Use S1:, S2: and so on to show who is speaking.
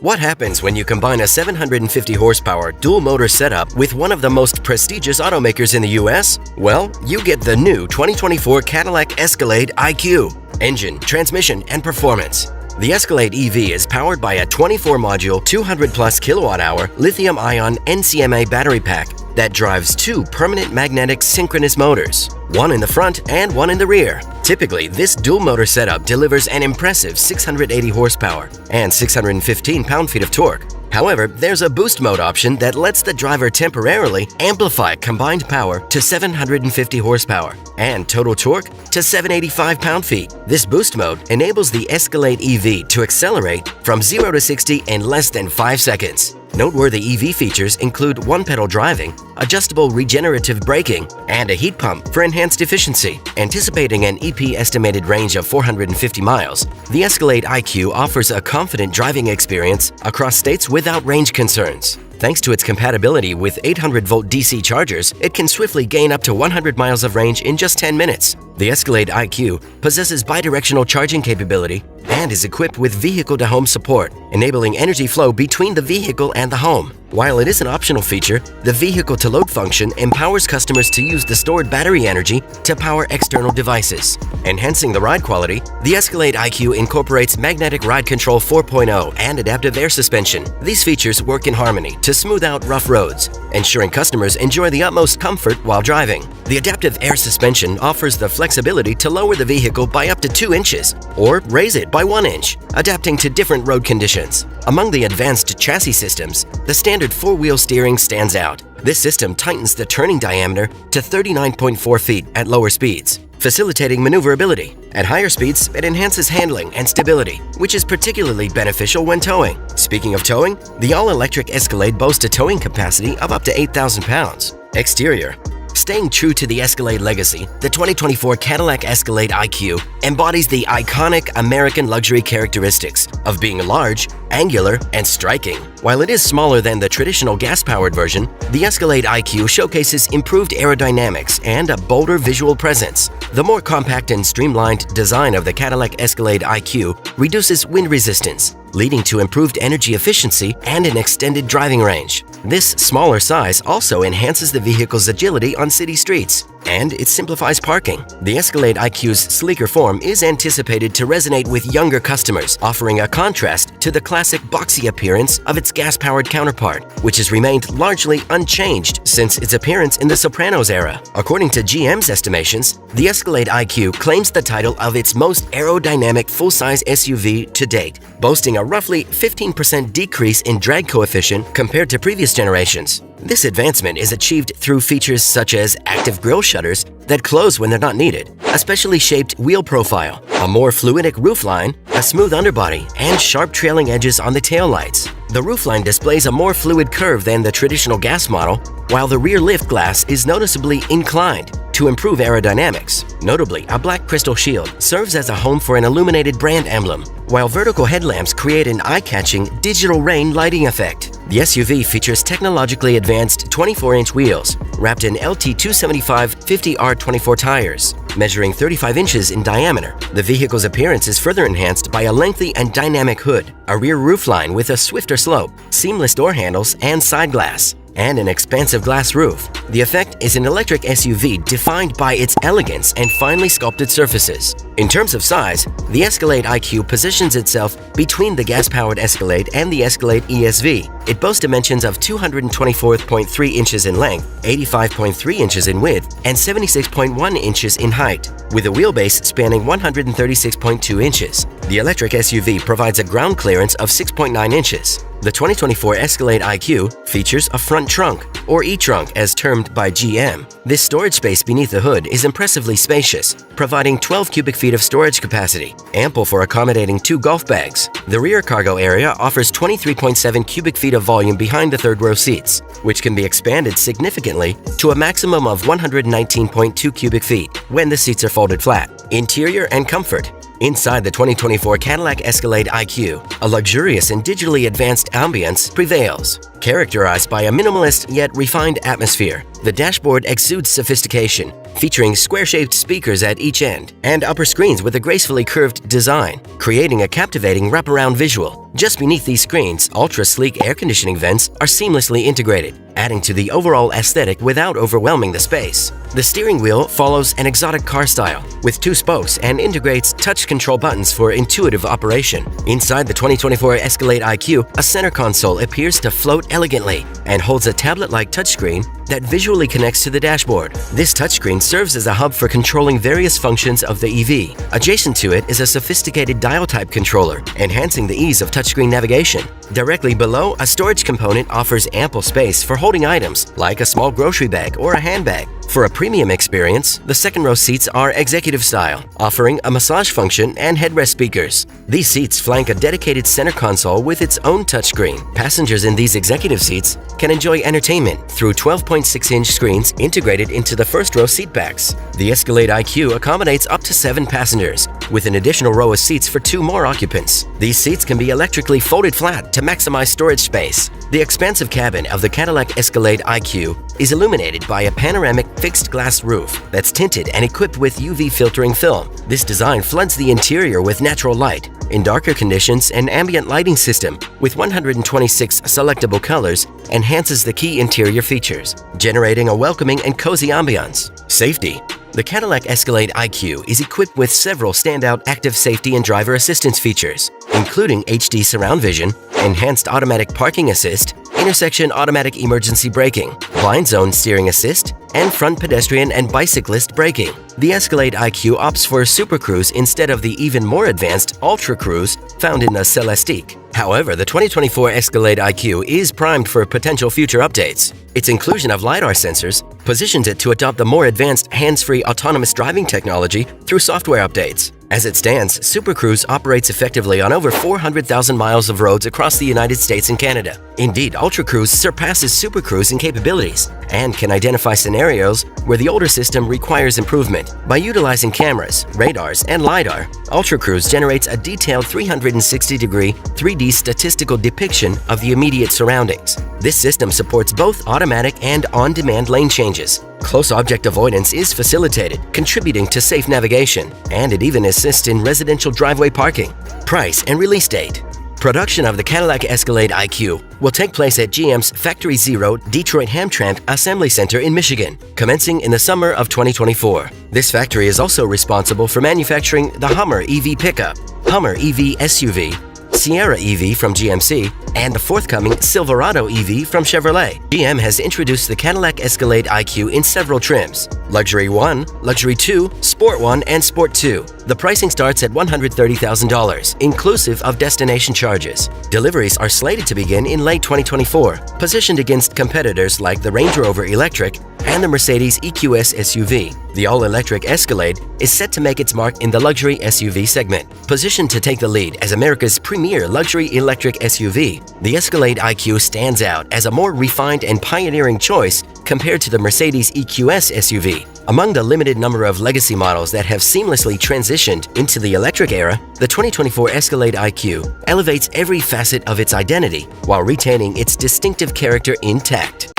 S1: What happens when you combine a 750 horsepower dual-motor setup with one of the most prestigious automakers in the US? Well, you get the new 2024 Cadillac Escalade IQ. Engine, transmission, and performance. The Escalade EV is powered by a 24-module, 200-plus kilowatt-hour lithium-ion NCMA battery pack that drives two permanent magnetic synchronous motors, one in the front and one in the rear. Typically, this dual-motor setup delivers an impressive 680 horsepower and 615 pound-feet of torque. However, there's a boost mode option that lets the driver temporarily amplify combined power to 750 horsepower and total torque to 785 pound-feet. This boost mode enables the Escalade EV to accelerate from 0 to 60 in less than 5 seconds. Noteworthy EV features include one-pedal driving, adjustable regenerative braking, and a heat pump for enhanced efficiency. Anticipating an EP estimated range of 450 miles, the Escalade IQ offers a confident driving experience across states without range concerns. Thanks to its compatibility with 800-volt DC chargers, it can swiftly gain up to 100 miles of range in just 10 minutes. The Escalade IQ possesses bidirectional charging capability and is equipped with vehicle-to-home support, enabling energy flow between the vehicle and the home. While it is an optional feature, the vehicle-to-load function empowers customers to use the stored battery energy to power external devices. Enhancing the ride quality, the Escalade IQ incorporates Magnetic Ride Control 4.0 and adaptive air suspension. These features work in harmony to smooth out rough roads, ensuring customers enjoy the utmost comfort while driving. The adaptive air suspension offers the flexibility to lower the vehicle by up to 2 inches or raise it by 1 inch, adapting to different road conditions. Among the advanced chassis systems, the standard 4-wheel steering stands out. This system tightens the turning diameter to 39.4 feet at lower speeds, facilitating maneuverability. At higher speeds, it enhances handling and stability, which is particularly beneficial when towing. Speaking of towing, the all-electric Escalade boasts a towing capacity of up to 8,000 pounds. Exterior. Staying true to the Escalade legacy, the 2024 Cadillac Escalade IQ embodies the iconic American luxury characteristics of being large, angular, and striking. While it is smaller than the traditional gas-powered version, the Escalade IQ showcases improved aerodynamics and a bolder visual presence. The more compact and streamlined design of the Cadillac Escalade IQ reduces wind resistance, leading to improved energy efficiency and an extended driving range. This smaller size also enhances the vehicle's agility on city streets, and it simplifies parking. The Escalade IQ's sleeker form is anticipated to resonate with younger customers, offering a contrast to the classic boxy appearance of its gas-powered counterpart, which has remained largely unchanged since its appearance in the Sopranos era. According to GM's estimations, the Escalade IQ claims the title of its most aerodynamic full-size SUV to date, boasting a roughly 15% decrease in drag coefficient compared to previous generations. This advancement is achieved through features such as active grille shutters that close when they're not needed, a specially shaped wheel profile, a more fluidic roofline, a smooth underbody, and sharp trailing edges on the taillights. The roofline displays a more fluid curve than the traditional gas model, while the rear lift glass is noticeably inclined to improve aerodynamics. Notably, a black crystal shield serves as a home for an illuminated brand emblem, while vertical headlamps create an eye-catching digital rain lighting effect. The SUV features technologically advanced 24-inch wheels wrapped in LT275 50R24 tires, measuring 35 inches in diameter. The vehicle's appearance is further enhanced by a lengthy and dynamic hood, a rear roofline with a swifter slope, seamless door handles and side glass, and an expansive glass roof. The effect is an electric SUV defined by its elegance and finely sculpted surfaces. In terms of size, the Escalade IQ positions itself between the gas-powered Escalade and the Escalade ESV. It boasts dimensions of 224.3 inches in length, 85.3 inches in width, and 76.1 inches in height, with a wheelbase spanning 136.2 inches. The electric SUV provides a ground clearance of 6.9 inches. The 2024 Escalade IQ features a front trunk, or e-trunk as termed by GM. This storage space beneath the hood is impressively spacious, providing 12 cubic feet of storage capacity, ample for accommodating 2 golf bags. The rear cargo area offers 23.7 cubic feet of volume behind the third-row seats, which can be expanded significantly to a maximum of 119.2 cubic feet when the seats are folded flat. Interior and comfort. Inside the 2024 Cadillac Escalade IQ, a luxurious and digitally advanced ambience prevails, characterized by a minimalist yet refined atmosphere. The dashboard exudes sophistication, featuring square-shaped speakers at each end and upper screens with a gracefully curved design, creating a captivating wraparound visual. Just beneath these screens, ultra-sleek air conditioning vents are seamlessly integrated, adding to the overall aesthetic without overwhelming the space. The steering wheel follows an exotic car style, with 2 spokes and integrates touch control buttons for intuitive operation. Inside the 2024 Escalade IQ, a center console appears to float elegantly and holds a tablet-like touchscreen that visually connects to the dashboard. This touchscreen serves as a hub for controlling various functions of the EV. Adjacent to it is a sophisticated dial-type controller, enhancing the ease of touchscreen navigation. Directly below, a storage component offers ample space for holding items like a small grocery bag or a handbag. For a premium experience, the second-row seats are executive style, offering a massage function and headrest speakers. These seats flank a dedicated center console with its own touchscreen. Passengers in these executive seats can enjoy entertainment through 12.6-inch screens integrated into the first-row seatbacks. The Escalade IQ accommodates up to 7 passengers, with an additional row of seats for 2 more occupants. These seats can be electrically folded flat to maximize storage space. The expansive cabin of the Cadillac Escalade IQ is illuminated by a panoramic fixed glass roof that's tinted and equipped with UV filtering film. This design floods the interior with natural light. In darker conditions, an ambient lighting system with 126 selectable colors enhances the key interior features, generating a welcoming and cozy ambiance. Safety. The Cadillac Escalade IQ is equipped with several standout active safety and driver assistance features, including HD surround vision, enhanced automatic parking assist, intersection automatic emergency braking, blind zone steering assist, and front pedestrian and bicyclist braking. The Escalade IQ opts for Super Cruise instead of the even more advanced Ultra Cruise found in the Celestiq. However, the 2024 Escalade IQ is primed for potential future updates. Its inclusion of LiDAR sensors positions it to adopt the more advanced hands-free autonomous driving technology through software updates. As it stands, Super Cruise operates effectively on over 400,000 miles of roads across the United States and Canada. Indeed, Ultra Cruise surpasses Super Cruise in capabilities and can identify scenarios where the older system requires improvement. By utilizing cameras, radars, and LiDAR, Ultra Cruise generates a detailed 360-degree 3D statistical depiction of the immediate surroundings. This system supports both automatic and on-demand lane changes. Close object avoidance is facilitated, contributing to safe navigation, and it even assists in residential driveway parking. Price and release date. Production of the Cadillac Escalade IQ will take place at GM's Factory Zero Detroit Hamtramck Assembly Center in Michigan, commencing in the summer of 2024. This factory is also responsible for manufacturing the Hummer EV pickup, Hummer EV SUV, Sierra EV from GMC, and the forthcoming Silverado EV from Chevrolet. GM has introduced the Cadillac Escalade IQ in several trims: Luxury 1, Luxury 2, Sport 1, and Sport 2. The pricing starts at $130,000, inclusive of destination charges. Deliveries are slated to begin in late 2024, positioned against competitors like the Range Rover Electric and the Mercedes EQS SUV. The all-electric Escalade is set to make its mark in the luxury SUV segment. Positioned to take the lead as America's premier luxury electric SUV, the Escalade IQ stands out as a more refined and pioneering choice compared to the Mercedes EQS SUV. Among the limited number of legacy models that have seamlessly transitioned into the electric era, the 2024 Escalade IQ elevates every facet of its identity while retaining its distinctive character intact.